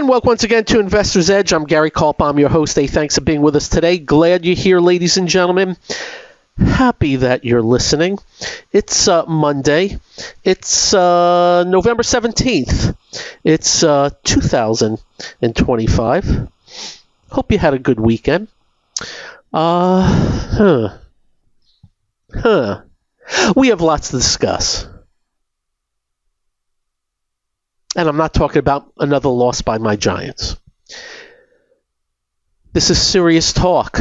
And welcome once again to Investor's Edge. I'm Gary Kaltbaum, your host. Hey, thanks for being with us today. Glad you're here, ladies and gentlemen. Happy that you're listening. It's Monday. It's November 17th. It's 2025. Hope you had a good weekend. We have lots to discuss. And I'm not talking about another loss by my Giants. This is serious talk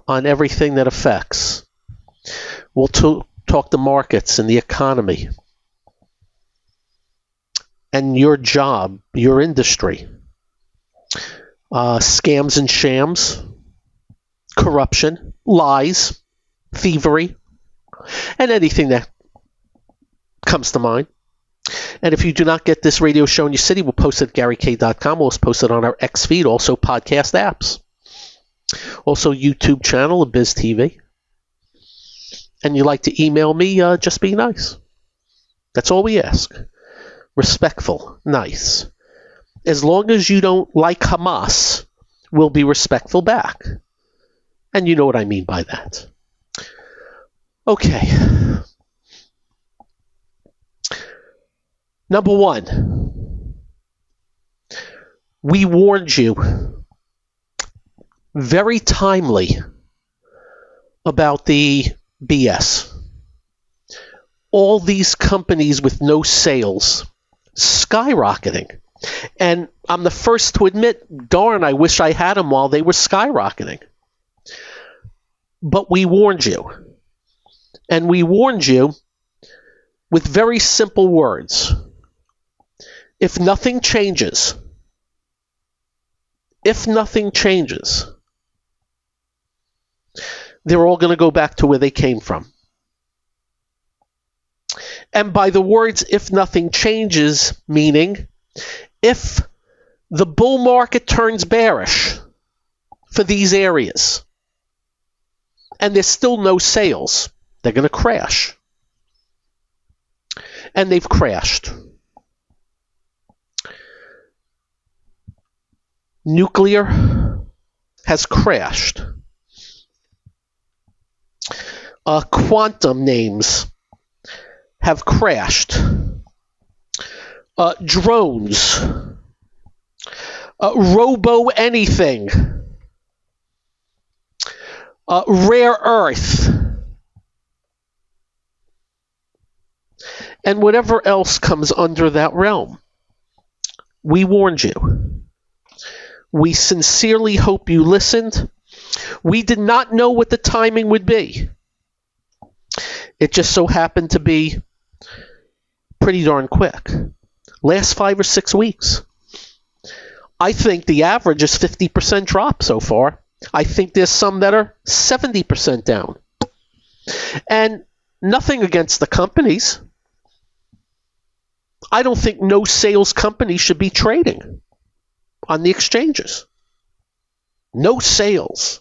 on everything that affects. We'll talk the markets and the economy and your job, your industry, scams and shams, corruption, lies, thievery, and anything that comes to mind. And if you do not get this radio show in your city, we'll post it at GaryK.com. We'll post it on our X feed, also podcast apps. Also YouTube channel of BizTV. And you like to email me, just be nice. That's all we ask. Respectful, nice. As long as you don't like Hamas, we'll be respectful back. And you know what I mean by that. Okay. Number one, we warned you very timely about the BS. All these companies with no sales skyrocketing. And I'm the first to admit, darn, I wish I had them while they were skyrocketing. But we warned you. And we warned you with very simple words. If nothing changes, they're all going to go back to where they came from. And by the words, if nothing changes, meaning if the bull market turns bearish for these areas and there's still no sales, they're going to crash. And they've crashed. Nuclear has crashed. Quantum names have crashed. Drones. Robo-anything. Rare earth. And whatever else comes under that realm. We warned you. We sincerely hope you listened. We did not know what the timing would be. It just so happened to be pretty darn quick. Last 5 or 6 weeks. I think the average is 50% drop so far. I think there's some that are 70% down. And nothing against the companies. I don't think no sales company should be trading on the exchanges. No sales.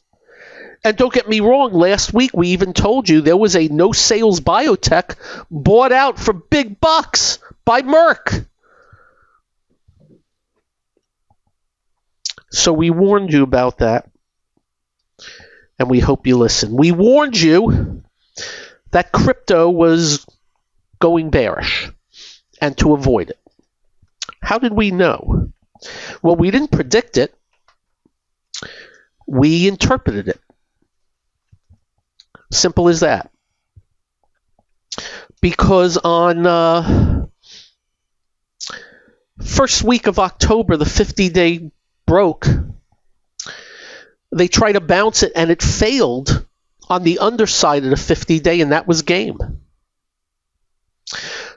And don't get me wrong, last week we even told you there was a no sales biotech bought out for big bucks by Merck. So we warned you about that. And we hope you listen. We warned you that crypto was going bearish and to avoid it. How did we know? Well, we didn't predict it. We interpreted it. Simple as that. Because on first week of October, the 50-day broke. They tried to bounce it, and it failed on the underside of the 50-day, and that was game.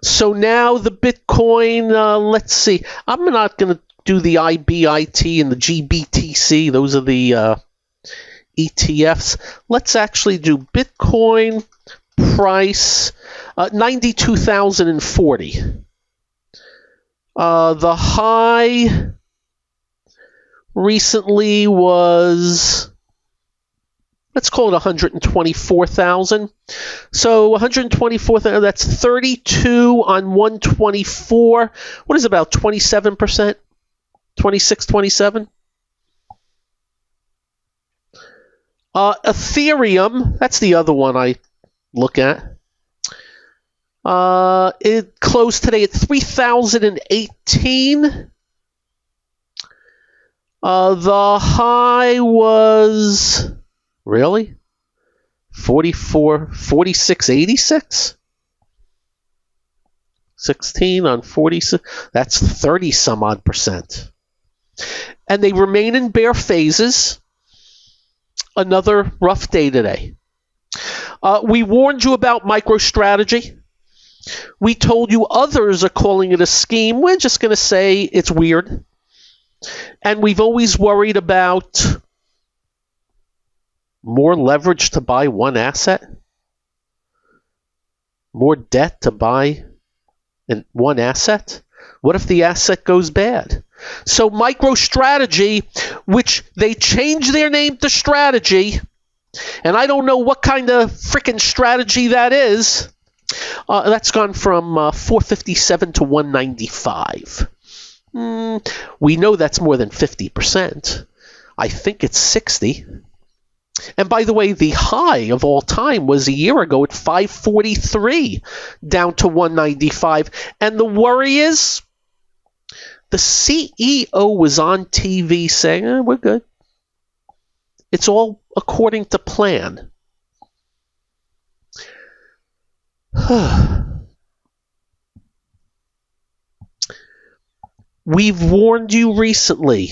So now the Bitcoin, let's see. I'm not going to do the IBIT and the GBTC. Those are the ETFs. Let's actually do Bitcoin price 92,040. The high recently was, let's call it 124,000. So 124,000, that's 32 on 124. What is about 27%? 26, 27. Ethereum, that's the other one I look at. It closed today at 3,018. The high was really 46.86. 16 on 46. That's 30 some odd percent. And they remain in bear phases. Another rough day today. We warned you about MicroStrategy. We told you others are calling it a scheme. We're just going to say it's weird. And we've always worried about more leverage to buy one asset, more debt to buy one asset. What if the asset goes bad? So MicroStrategy, which they changed their name to Strategy, and I don't know what kind of freaking strategy that is. That's gone from 457 to 195. We know that's more than 50%. I think it's 60. And by the way, the high of all time was a year ago at 543, down to 195. And the worry is, the CEO was on TV saying, we're good. It's all according to plan. We've warned you recently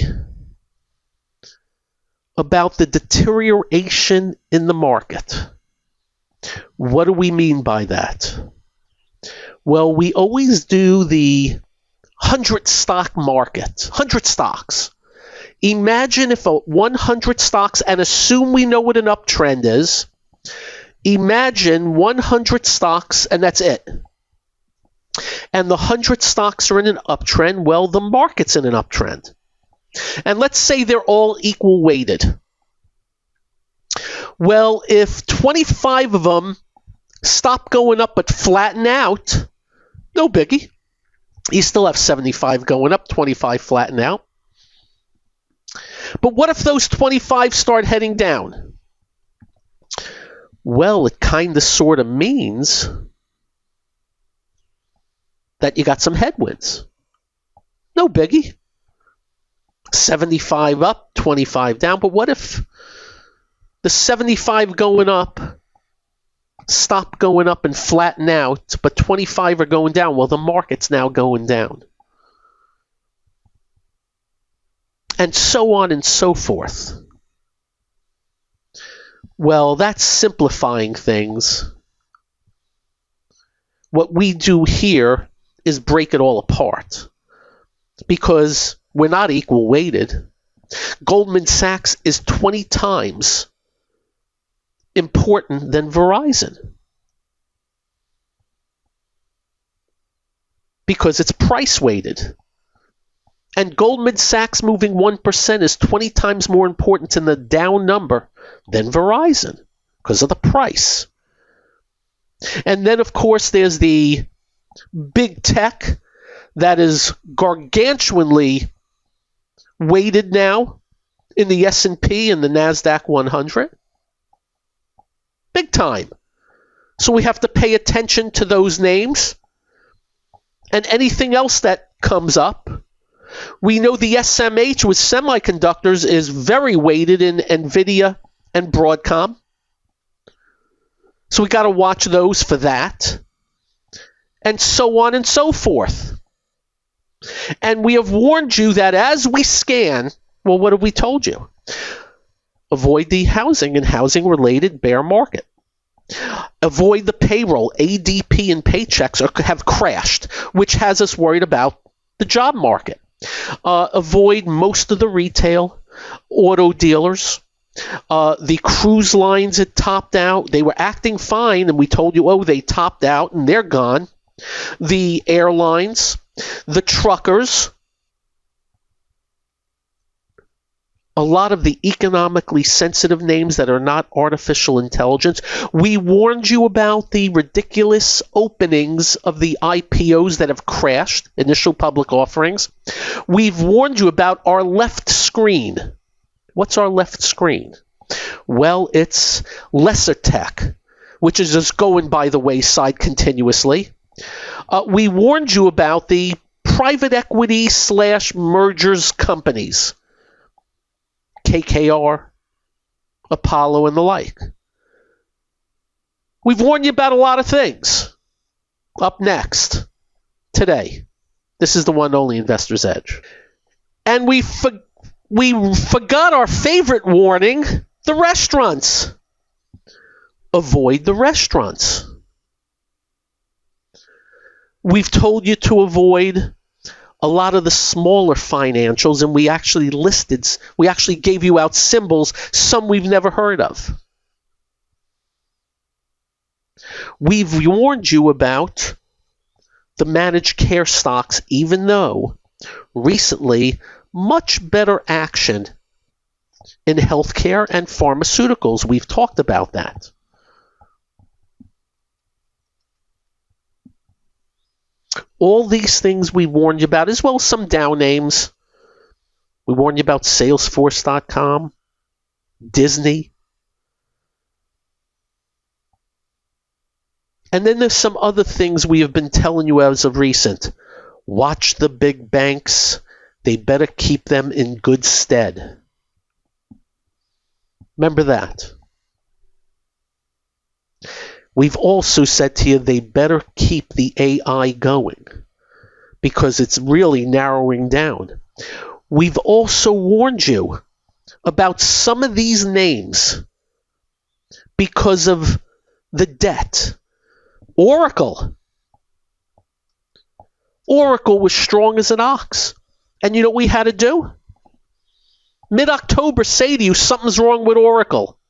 about the deterioration in the market. What do we mean by that? Well, we always do the 100 stock market, 100 stocks. Imagine if 100 stocks, and assume we know what an uptrend is. Imagine 100 stocks, and that's it. And the 100 stocks are in an uptrend. Well, the market's in an uptrend. And let's say they're all equal weighted. Well, if 25 of them stop going up but flatten out, no biggie. You still have 75 going up, 25 flatten out. But what if those 25 start heading down? Well, it kind of sort of means that you got some headwinds. No biggie. 75 up, 25 down. But what if the 75 going up stop going up and flatten out, but 25 are going down? Well, the market's now going down. And so on and so forth. Well, that's simplifying things. What we do here is break it all apart. Because we're not equal weighted. Goldman Sachs is 20 times important than Verizon. Because it's price weighted. And Goldman Sachs moving 1% is 20 times more important in the down number than Verizon because of the price. And then, of course, there's the big tech that is gargantuanly weighted now in the S&P and the NASDAQ 100. Big time. So we have to pay attention to those names and anything else that comes up. We know the SMH with semiconductors is very weighted in NVIDIA and Broadcom. So we got to watch those for that. And so on and so forth. And we have warned you that as we scan, well, what have we told you? Avoid the housing and housing-related bear market. Avoid the payroll. ADP and paychecks have crashed, which has us worried about the job market. Avoid most of the retail, auto dealers. The cruise lines had topped out. They were acting fine, and we told you, oh, they topped out, and they're gone. The airlines, the truckers, a lot of the economically sensitive names that are not artificial intelligence. We warned you about the ridiculous openings of the IPOs that have crashed, initial public offerings. We've warned you about our left screen. What's our left screen? Well, it's lesser tech, which is just going by the wayside continuously. We warned you about the private equity / mergers companies. KKR, Apollo, and the like. We've warned you about a lot of things. Up next, today, this is the one only Investor's Edge. And we forgot our favorite warning, the restaurants. Avoid the restaurants. We've told you to avoid a lot of the smaller financials, and we actually gave you out symbols, some we've never heard of. We've warned you about the managed care stocks, even though recently much better action in healthcare and pharmaceuticals. We've talked about that. All these things we warned you about, as well as some Dow names. We warned you about Salesforce.com, Disney. And then there's some other things we have been telling you as of recent. Watch the big banks. They better keep them in good stead. Remember that. We've also said to you they better keep the AI going because it's really narrowing down. We've also warned you about some of these names because of the debt. Oracle. Oracle was strong as an ox. And you know what we had to do? Mid-October say to you, something's wrong with Oracle.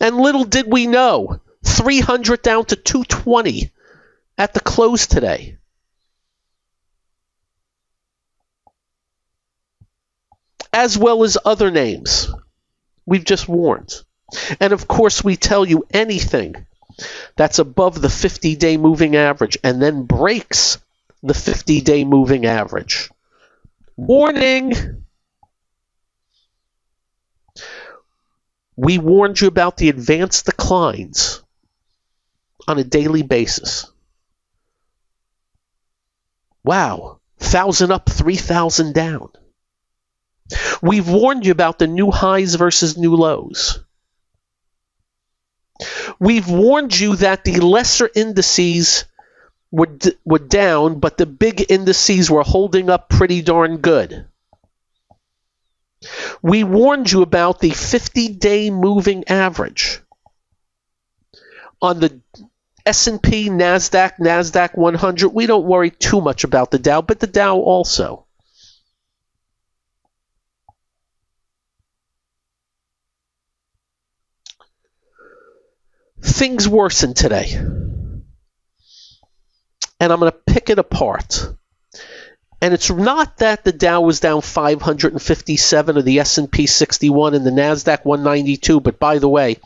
And little did we know, 300 down to 220 at the close today. As well as other names. We've just warned. And of course, we tell you anything that's above the 50-day moving average and then breaks the 50-day moving average. Warning! We warned you about the advanced declines on a daily basis. Wow, 1,000 up, 3,000 down. We've warned you about the new highs versus new lows. We've warned you that the lesser indices were down, but the big indices were holding up pretty darn good. We warned you about the 50-day moving average on the S&P, NASDAQ 100. We don't worry too much about the Dow, but the Dow also. Things worsen today. And I'm going to pick it apart. And it's not that the Dow was down 557 or the S&P 61 and the NASDAQ 192, but by the way,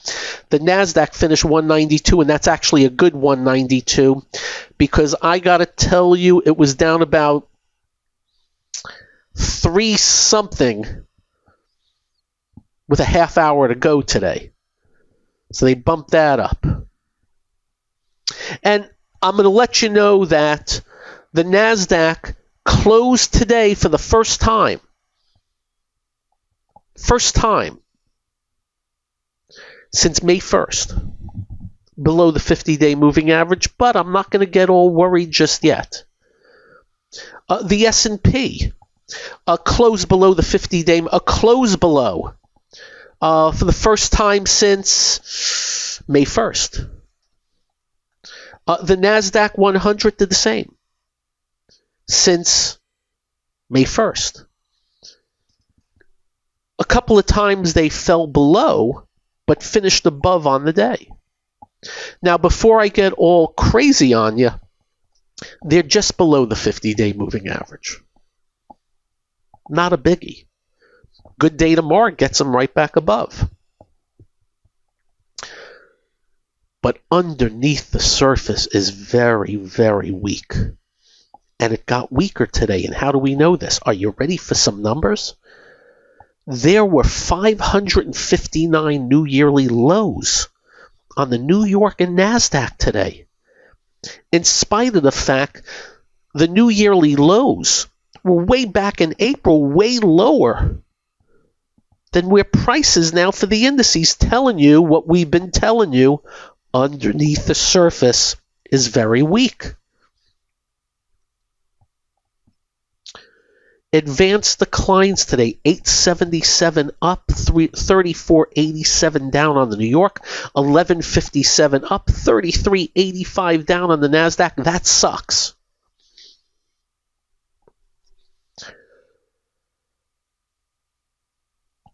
the NASDAQ finished 192, and that's actually a good 192, because I got to tell you, it was down about 3-something with a half hour to go today. So they bumped that up. And I'm going to let you know that the NASDAQ closed today for the first time since May 1st, below the 50-day moving average, but I'm not going to get all worried just yet. The S&P closed below the 50-day, closed below for the first time since May 1st. The NASDAQ 100 did the same since May 1st. A couple of times they fell below, but finished above on the day. Now, before I get all crazy on you, they're just below the 50-day moving average. Not a biggie. Good day tomorrow gets them right back above. But underneath the surface is very, very weak. And it got weaker today. And how do we know this? Are you ready for some numbers? There were 559 new yearly lows on the New York and NASDAQ today. In spite of the fact the new yearly lows were way back in April, way lower than where prices now for the indices, telling you what we've been telling you. Underneath the surface is very weak. Advanced declines today, 877 up, 3487 down on the New York, 1157 up, 3385 down on the NASDAQ. That sucks.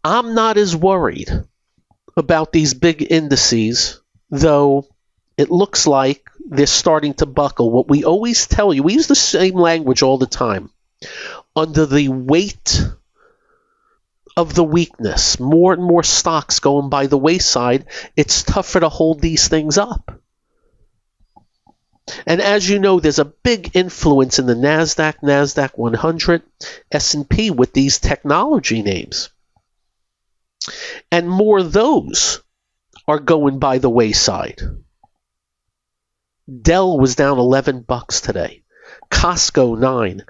I'm not as worried about these big indices, though it looks like they're starting to buckle. What we always tell you, we use the same language all the time. Under the weight of the weakness, more and more stocks going by the wayside, it's tougher to hold these things up. And as you know, there's a big influence in the NASDAQ 100, S&P with these technology names. And more of those are going by the wayside. Dell was down $11 today. Costco, $9.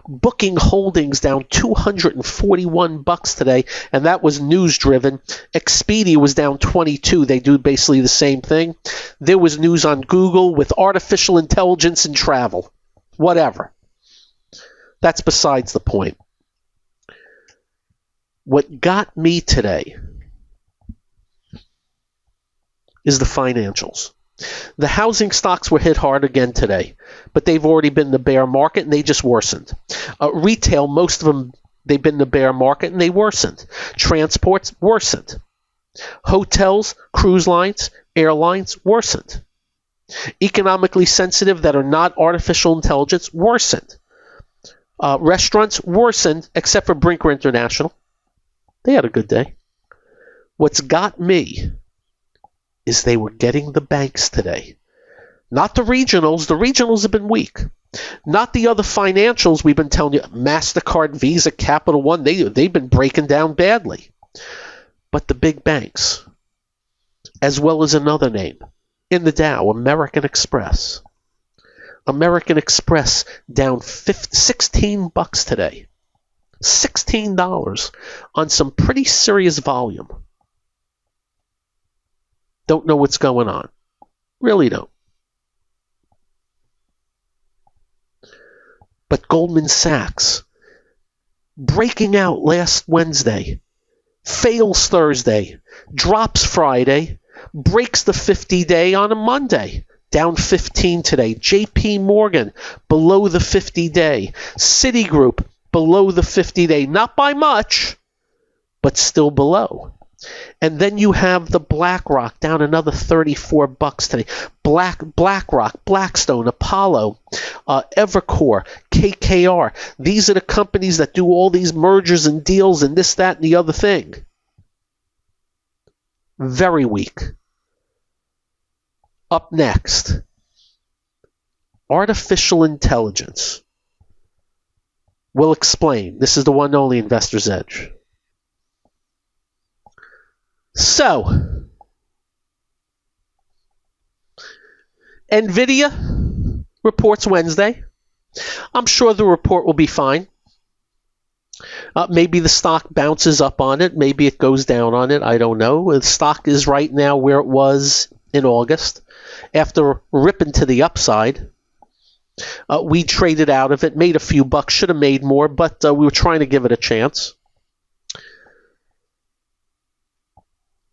Booking Holdings down $241 today, and that was news-driven. Expedia was down 22. They do basically the same thing. There was news on Google with artificial intelligence and travel. Whatever. That's besides the point. What got me today is the financials. The housing stocks were hit hard again today, but they've already been in the bear market and they just worsened. Retail, most of them, they've been in the bear market and they worsened. Transports worsened. Hotels, cruise lines, airlines worsened. Economically sensitive that are not artificial intelligence worsened. Restaurants worsened, except for Brinker International. They had a good day. What's got me is they were getting the banks today. Not the regionals. The regionals have been weak. Not the other financials we've been telling you. MasterCard, Visa, Capital One, they've been breaking down badly. But the big banks, as well as another name in the Dow, American Express. American Express down $16 today. $16 on some pretty serious volume. Don't know what's going on. Really don't. But Goldman Sachs, breaking out last Wednesday, fails Thursday, drops Friday, breaks the 50-day on a Monday, down 15 today. JP Morgan, below the 50-day. Citigroup, below the 50-day. Not by much, but still below. And then you have the BlackRock down another $34 today. BlackRock, Blackstone, Apollo, Evercore, KKR. These are the companies that do all these mergers and deals and this, that, and the other thing. Very weak. Up next, artificial intelligence. We'll explain. This is the one and only Investor's Edge. So, NVIDIA reports Wednesday. I'm sure the report will be fine. Maybe the stock bounces up on it. Maybe it goes down on it. I don't know. The stock is right now where it was in August. After ripping to the upside, we traded out of it, made a few bucks, should have made more, but we were trying to give it a chance.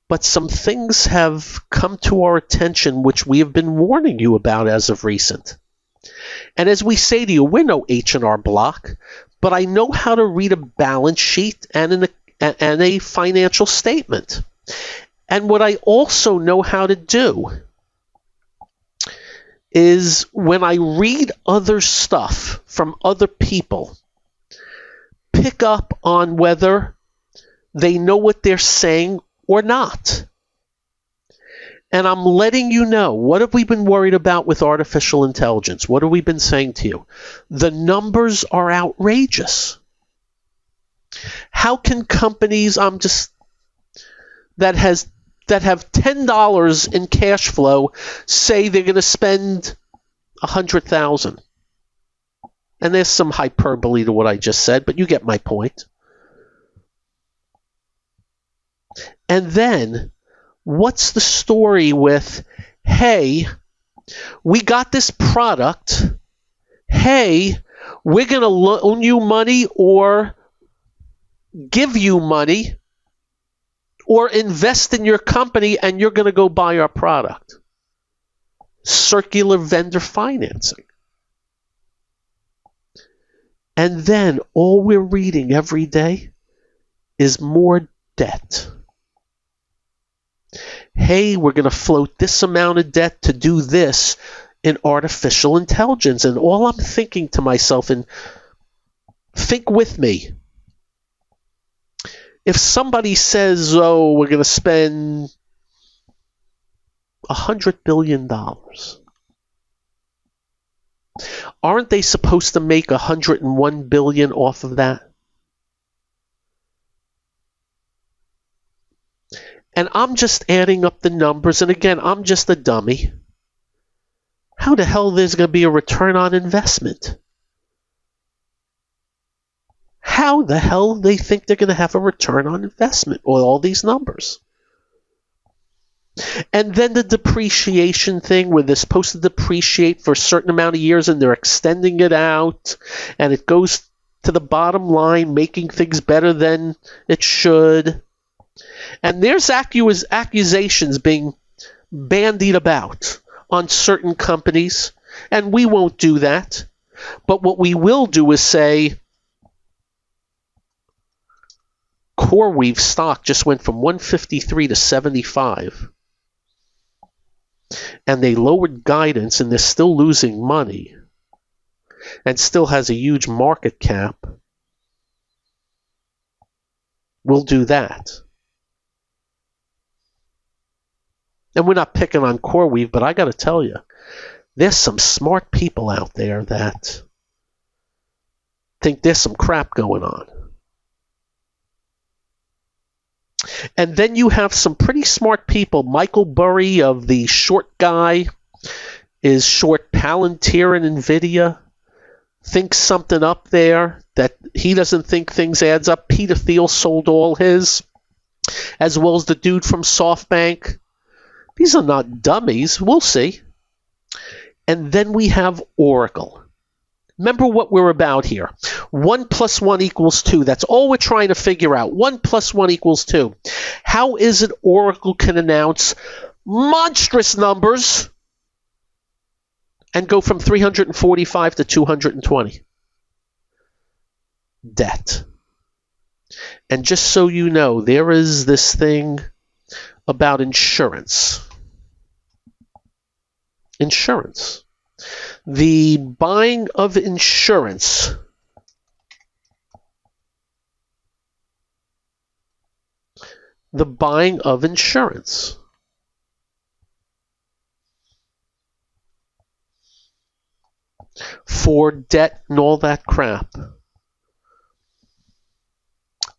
But some things have come to our attention which we have been warning you about as of recent. And as we say to you, we're no H&R Block, but I know how to read a balance sheet and a financial statement. And what I also know how to do is when I read other stuff from other people, pick up on whether they know what they're saying or not. And I'm letting you know, what have we been worried about with artificial intelligence? What have we been saying to you? The numbers are outrageous. How can companies that have $10 in cash flow say they're going to spend $100,000? And there's some hyperbole to what I just said, but you get my point. And then, what's the story with, hey, we got this product, hey, we're going to loan you money or give you money or invest in your company and you're going to go buy our product. Circular vendor financing. And then all we're reading every day is more debt. Hey, we're going to float this amount of debt to do this in artificial intelligence. And all I'm thinking to myself, and think with me, if somebody says, oh, we're going to spend $100 billion, aren't they supposed to make $101 billion off of that? And I'm just adding up the numbers, and again, I'm just a dummy. How the hell there's going to be a return on investment? How the hell they think they're going to have a return on investment with all these numbers? And then the depreciation thing where they're supposed to depreciate for a certain amount of years and they're extending it out, and it goes to the bottom line, making things better than it should. And there's accusations being bandied about on certain companies, and we won't do that. But what we will do is say, CoreWeave stock just went from 153 to 75. And they lowered guidance, and they're still losing money and still has a huge market cap. We'll do that. And we're not picking on CoreWeave, but I got to tell you, there's some smart people out there that think there's some crap going on. And then you have some pretty smart people. Michael Burry of the Short Guy is short Palantir and NVIDIA. Thinks something up there that he doesn't think things adds up. Peter Thiel sold all his, as well as the dude from SoftBank. These are not dummies. We'll see. And then we have Oracle. Remember what we're about here. 1 + 1 = 2. That's all we're trying to figure out. 1 + 1 = 2. How is it Oracle can announce monstrous numbers and go from 345 to 220? Debt. And just so you know, there is this thing about insurance. Insurance. The buying of insurance for debt and all that crap.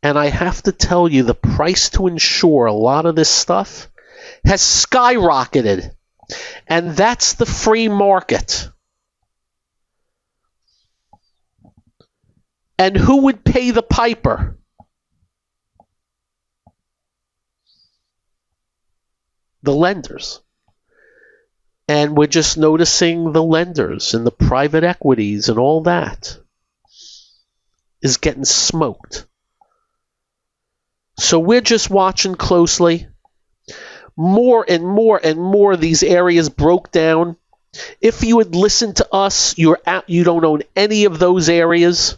And I have to tell you, the price to insure a lot of this stuff has skyrocketed. And that's the free market. And who would pay the piper? The lenders. And we're just noticing the lenders and the private equities and all that is getting smoked. So we're just watching closely. More and more and more of these areas broke down. If you had listened to us, you don't own any of those areas.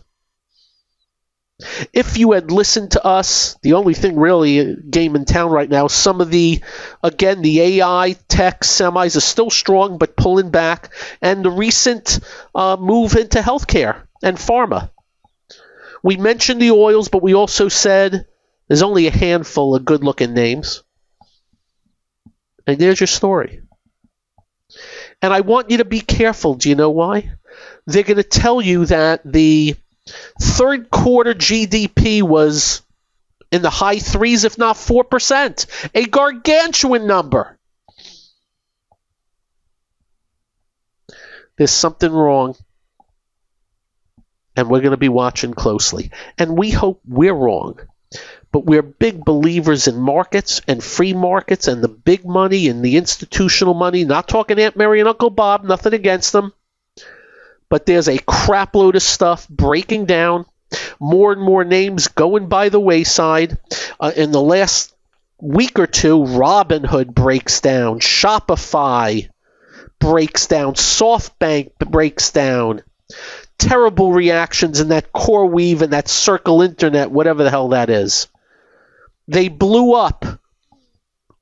If you had listened to us, the only thing really game in town right now, some of the AI, tech, semis are still strong but pulling back, and the recent move into healthcare and pharma. We mentioned the oils, but we also said There's only a handful of good-looking names. And there's your story. And I want you to be careful. Do you know why? They're going to tell you that the third quarter GDP was in the high threes, if not 4%. A gargantuan number. There's something wrong. And we're going to be watching closely. And we hope we're wrong. But we're big believers in markets and free markets and the big money and the institutional money. Not talking Aunt Mary and Uncle Bob, nothing against them. But there's a crap load of stuff breaking down. More and more names going by the wayside. In the last week or two, Robinhood breaks down. Shopify breaks down. SoftBank breaks down. Terrible reactions in that CoreWeave and that Circle Internet, whatever the hell that is. They blew up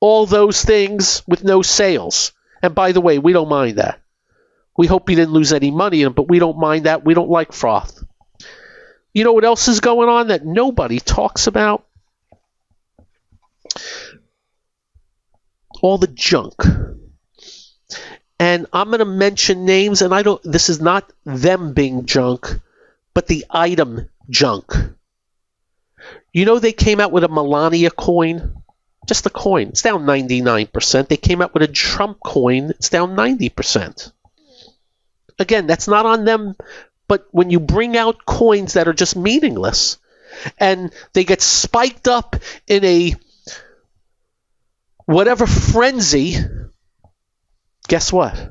all those things with no sales. And by the way, we don't mind that. We hope you didn't lose any money in them, but we don't mind that. We don't like froth. You know what else is going on that nobody talks about? All the junk. And I'm going to mention names, and this is not them being junk, but the item junk. You know they came out with a Melania coin? Just a coin. It's down 99%. They came out with a Trump coin. It's down 90%. Again, that's not on them, but when you bring out coins that are just meaningless, and they get spiked up in a whatever frenzy, guess what?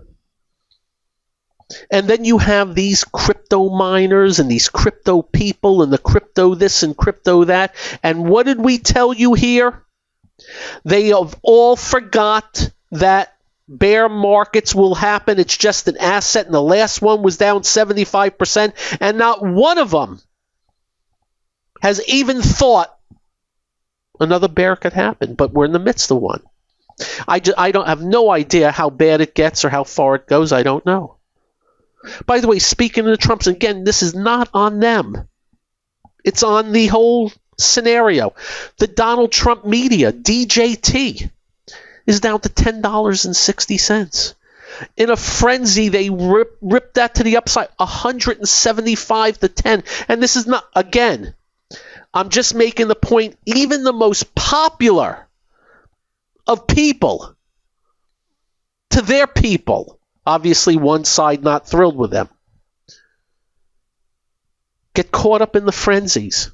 And then you have these crypto miners and these crypto people and the crypto this and crypto that. And what did we tell you here? They have all forgot that bear markets will happen. It's just an asset. And the last one was down 75%. And not one of them has even thought another bear could happen. But we're in the midst of one. I don't have no idea how bad it gets or how far it goes. I don't know. By the way, speaking of the Trumps, again, this is not on them. It's on the whole scenario. The Donald Trump media, DJT, is down to $10.60. In a frenzy, they ripped that to the upside, 175 to 10. And this is not, again, I'm just making the point, even the most popular of people to their people, obviously one side not thrilled with them, get caught up in the frenzies.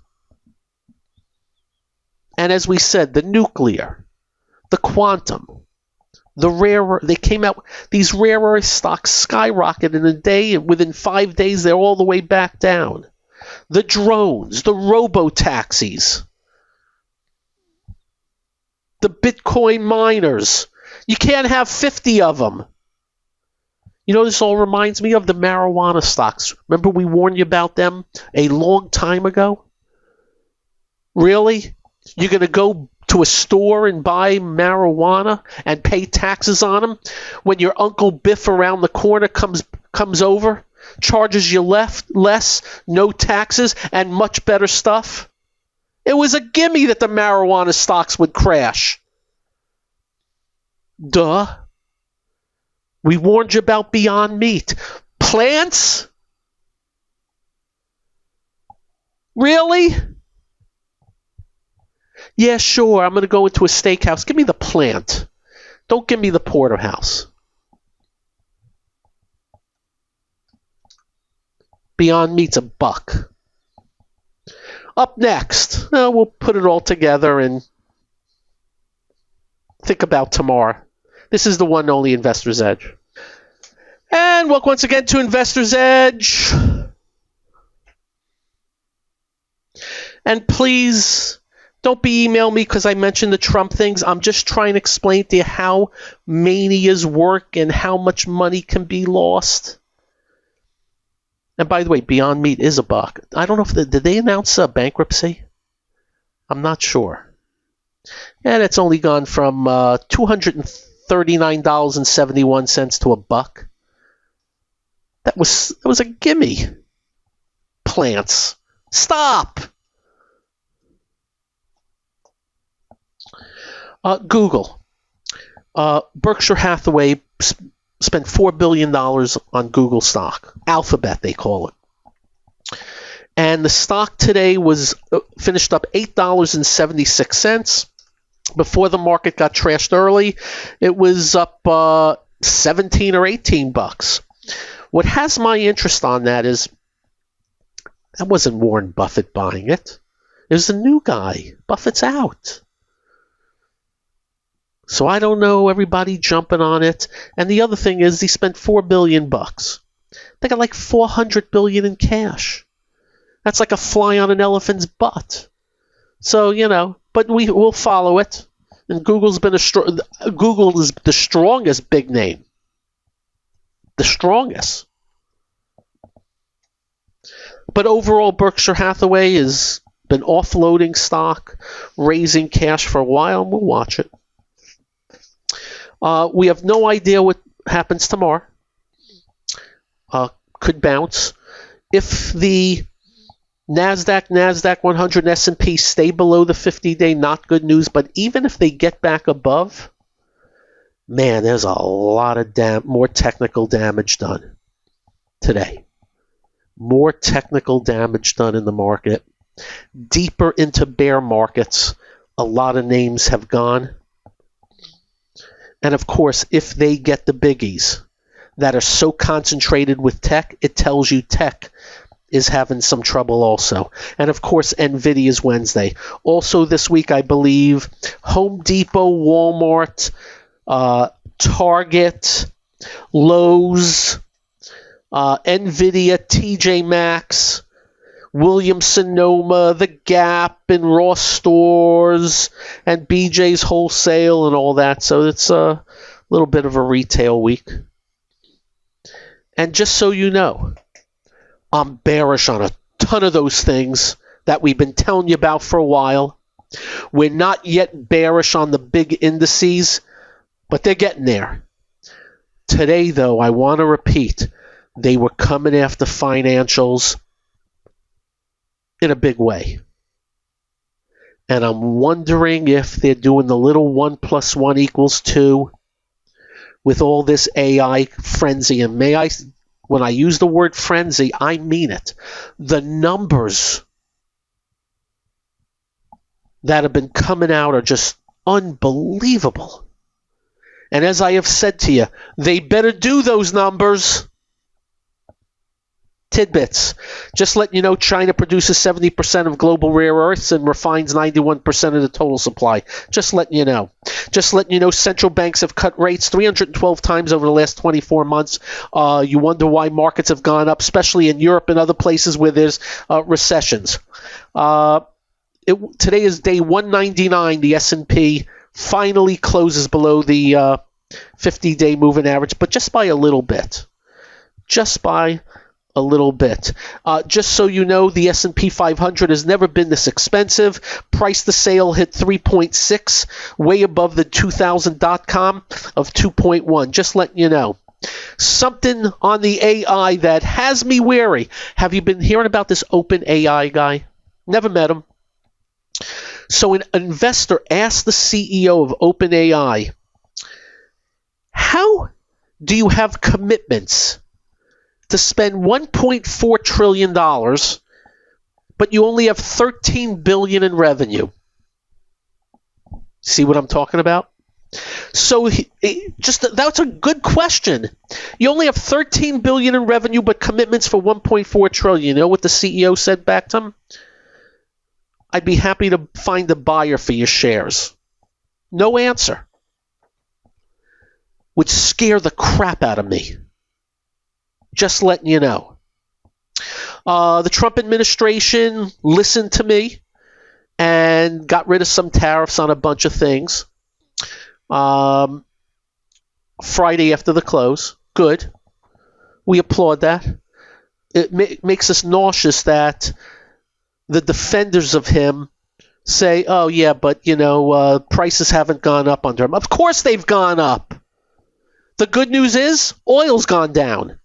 And as we said, the nuclear, the quantum, the rare, they came out, these rare earth stocks skyrocketed in a day, and within 5 days they're all the way back down. The drones, the robo-taxis, the Bitcoin miners. You can't have 50 of them. You know, this all reminds me of the marijuana stocks. Remember we warned you about them a long time ago? Really? You're going to go to a store and buy marijuana and pay taxes on them when your Uncle Biff around the corner comes over, charges you less, no taxes, and much better stuff? It was a gimme that the marijuana stocks would crash. Duh. We warned you about Beyond Meat. Plants? Really? Yeah, sure, I'm going to go into a steakhouse. Give me the plant. Don't give me the porterhouse. Beyond Meat's $1. Up next, we'll put it all together and think about tomorrow. This is the one and only Investor's Edge. And welcome once again to Investor's Edge. And please, don't be email me because I mentioned the Trump things. I'm just trying to explain to you how manias work and how much money can be lost. And by the way, Beyond Meat is $1. I don't know if did they announce bankruptcy? I'm not sure. And it's only gone from $239.71 to $1. That was a gimme. Plants. Stop. Google. Berkshire Hathaway spent $4 billion on Google stock. Alphabet, they call it. And the stock today was finished up $8.76. Before the market got trashed early, it was up 17 or 18 bucks. What has my interest on that is that wasn't Warren Buffett buying it. It was the new guy. Buffett's out. So I don't know everybody jumping on it. And the other thing is he spent $4 billion bucks. They got like $400 billion in cash. That's like a fly on an elephant's butt. So, but we'll follow it. And Google is the strongest big name. The strongest. But overall, Berkshire Hathaway has been offloading stock, raising cash for a while, and we'll watch it. We have no idea what happens tomorrow. Could bounce. If the NASDAQ 100, and S&P stay below the 50-day, not good news. But even if they get back above, man, there's a lot of more technical damage done today. More technical damage done in the market. Deeper into bear markets, a lot of names have gone. And of course, if they get the biggies that are so concentrated with tech, it tells you tech is having some trouble also. And of course, NVIDIA's Wednesday. Also this week, I believe, Home Depot, Walmart, Target, Lowe's, NVIDIA, TJ Maxx, Williams-Sonoma, The Gap, and Ross Stores, and BJ's Wholesale, and all that. So it's a little bit of a retail week. And just so you know, I'm bearish on a ton of those things that we've been telling you about for a while. We're not yet bearish on the big indices, but they're getting there. Today, though, I want to repeat, they were coming after financials in a big way. And I'm wondering if they're doing the little 1 + 1 = 2 with all this AI frenzy. And when I use the word frenzy, I mean it. The numbers that have been coming out are just unbelievable. And as I have said to you, they better do those numbers. Tidbits. Just letting you know, China produces 70% of global rare earths and refines 91% of the total supply. Just letting you know. Just letting you know, central banks have cut rates 312 times over the last 24 months. You wonder why markets have gone up, especially in Europe and other places where there's recessions. Today is day 199. The S&P finally closes below the 50-day moving average, but just by a little bit. Just by a little bit. Just so you know, the S&P 500 has never been this expensive. Price to sale hit 3.6, way above the 2000.com of 2.1. Just letting you know. Something on the AI that has me wary. Have you been hearing about this open AI guy? Never met him. So an investor asked the CEO of OpenAI, how do you have commitments to spend $1.4 trillion, but you only have $13 billion in revenue? See what I'm talking about? So that's a good question. You only have $13 billion in revenue, but commitments for $1.4 trillion. You know what the CEO said back to him? I'd be happy to find a buyer for your shares. No answer. Would scare the crap out of me. Just letting you know. The Trump administration listened to me and got rid of some tariffs on a bunch of things. Friday after the close. Good. We applaud that. It makes us nauseous that the defenders of him say, oh, yeah, but, prices haven't gone up under him. Of course they've gone up. The good news is oil's gone down.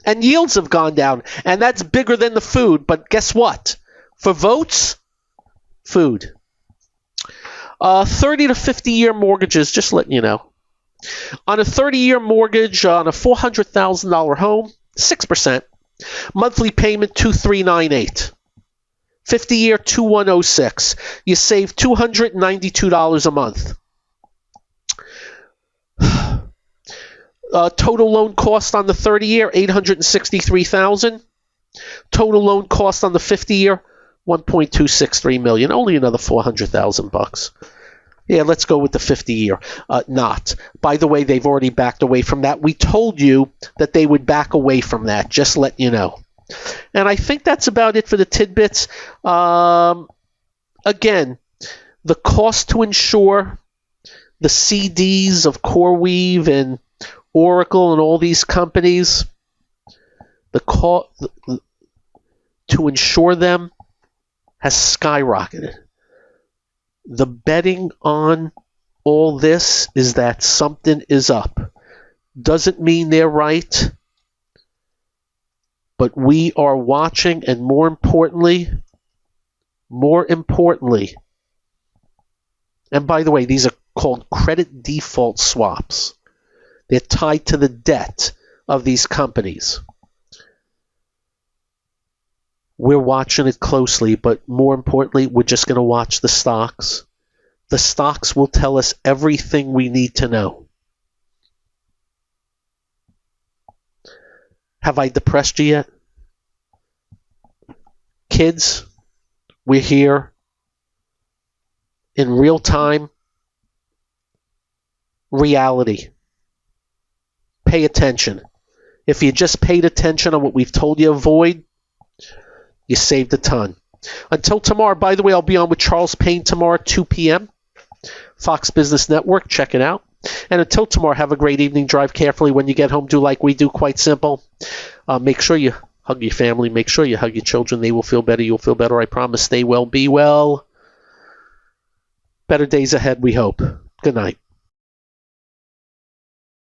And yields have gone down. And that's bigger than the food. But guess what? For votes, food. 30 to 50-year mortgages, just letting you know. On a 30-year mortgage on a $400,000 home, 6%. Monthly payment, $2,398. 50-year, $2,106. You save $292 a month. Total loan cost on the 30-year, $863,000. Total loan cost on the 50-year, $1.263 million. Only another $400,000. Yeah, let's go with the 50-year. Not. By the way, they've already backed away from that. We told you that they would back away from that. Just let you know. And I think that's about it for the tidbits. Again, the cost to insure the CDs of CoreWeave and Oracle and all these companies, the cost to insure them has skyrocketed. The betting on all this is that something is up. Doesn't mean they're right, but we are watching, and more importantly, and by the way, these are called credit default swaps. They're tied to the debt of these companies. We're watching it closely, but more importantly, we're just going to watch the stocks. The stocks will tell us everything we need to know. Have I depressed you yet? Kids, we're here in real time reality. Pay attention. If you just paid attention on what we've told you to avoid, you saved a ton. Until tomorrow, by the way, I'll be on with Charles Payne tomorrow, 2 p.m. Fox Business Network. Check it out. And until tomorrow, have a great evening. Drive carefully when you get home. Do like we do. Quite simple. Make sure you hug your family. Make sure you hug your children. They will feel better. You'll feel better. I promise. Stay well. Be well. Better days ahead, we hope. Good night.